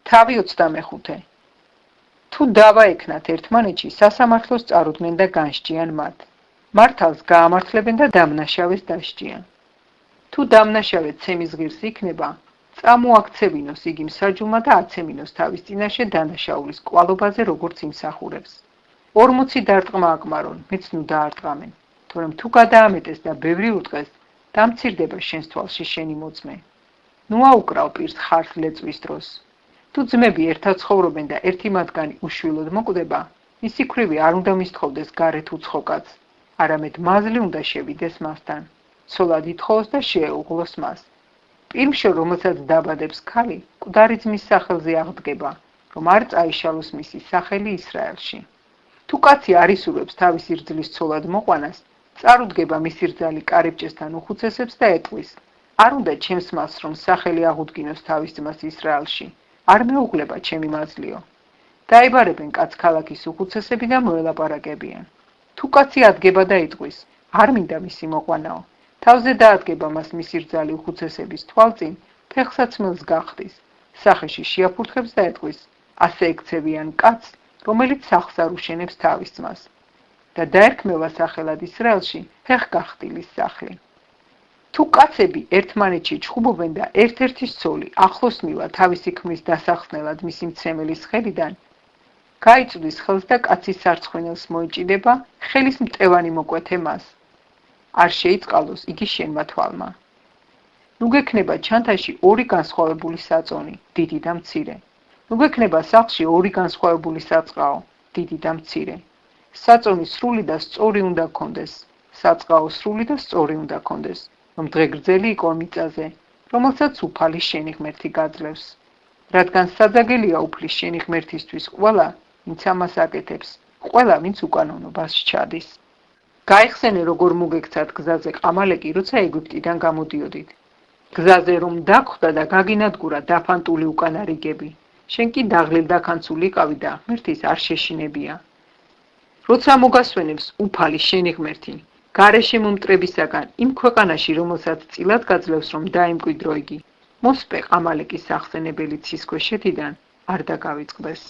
თავი 25. თუ დავაექნათ ერთმანეთში, სასამართლოს წარუდგნენ და განსჯიან მათ. მართალს გაამართლებენ და დამნაშავეს დასჯიან. თუ დამნაშავე ცემის ღირს იქნება, წამოაქცევინოს იგი მსაჯულმა და აცემინოს თავის წინაშე დანაშაულის კვალობაზე, როგორც იმსახურებს. 40 დარტყმა აკმარონ, მეც ნუ დაარტყამენ, თორემ თუ გადაამეტეს და ბევრი უტყეს, დამცირდება შენს თვალში შენი მოწმე. ნუ აუკრავ პირს ხარს ლეწვის დროს. თუ ძმები ერთად ცხოვრობენ და ერთი მათგანი უშვილოდ მოკვდება, მისი ქვრივი არ უნდა მისთხოვდეს გარეთ უცხო კაცს, არამედ მაზლი უნდა შევიდეს მასთან, ცოლად ითხოვოს და შეეუღლოს მას. პირმშო, რომელსაც დაბადებს ქალი, მკვდარი ძმის სახელზე აღდგება, რომ არ წაიშალოს მისი სახელი ისრაელში. თუ კაცი არ ისურვებს თავის ირძლის ცოლად მოყვანას, წარუდგება მისი რძალი კარიბჭესთან უხუცესებს და ეტყვის: არ უნდა ჩემს მას რომ სახელი აღუდგინოს თავის ძმას ისრაელში, არ მეუღლება ჩემი მაზლიო. დაიბარებენ კაც ქალაქის უხუცესები და მოელაპარაკებიან. თუ კაცი ადგება და იტყვის: არ მინდა მისი მოყვანაო, თავზე დაადგება მას მისი რძალი უხუცესების თვალწინ, ფეხსაცმელს გახდის, სახეში შეაფურთხებს და ეტყვის: ასე ექცევიან კაცს, რომელიც სახლს არ უშენებს თავის ძმას. და დაერქმევა სახელად ისრაელში ფეხგახტილის სახლი. თუ კაცები ერთმანეთში ჩხუბობენ და ერთ-ერთის ცოლი ახლოს მივა თავისი ქმრის დასახსნელად მისი მცემელის ხელიდან, გაიწვდის ხელს და კაცის სარცხვინელს მოიჭიდება, ხელის მტევანი მოკვეთე მას. არ შეიწყალოს იგი შენმა თვალმა. ნუ გექნება ჩანთაში ორი განსხვავებული საწონი, დიდი და მცირე. ნუ გექნება სახლში ორი განსხვავებული საწყაო, დიდი და მცირე. საწონი სრული და სწორი უნდა გქონდეს, საწყაო სრული და სწორი უნდა გქონდეს, რომ დღე გრძელი იყო მიწაზე, რომელსაც უფალი შენი ღმერთი გაძლევს. რადგან საძაგელია უფლის შენი ღმერთისთვის ყველა, ვინც ამას აკეთებს, ყველა, ვინც უკანონობას სჩადის. გაიხსენე, როგორ მოგექცათ გზაზე ყამალეკი, როცა ეგვიპტიდან გამოდიოდით. გზაზე რომ დაგხვდა და გაგინადგურა დაფანტული უკანარიგები, შენ კი დაღლილ დაქანცული იყავი და ღმერთის არ შეშინებია. როცა მოგასვენებს უფალი შენი ღმერთი, გარეშე მომტრებისაგან იმ ქვეყანაში, რომელსაც წილად გაძლევს, რომ დაიმკვიდრო იგი, მოსპე ყამალეკის ახსენებელი ცის ქვეშეთიდან არ დაგავიწყდეს.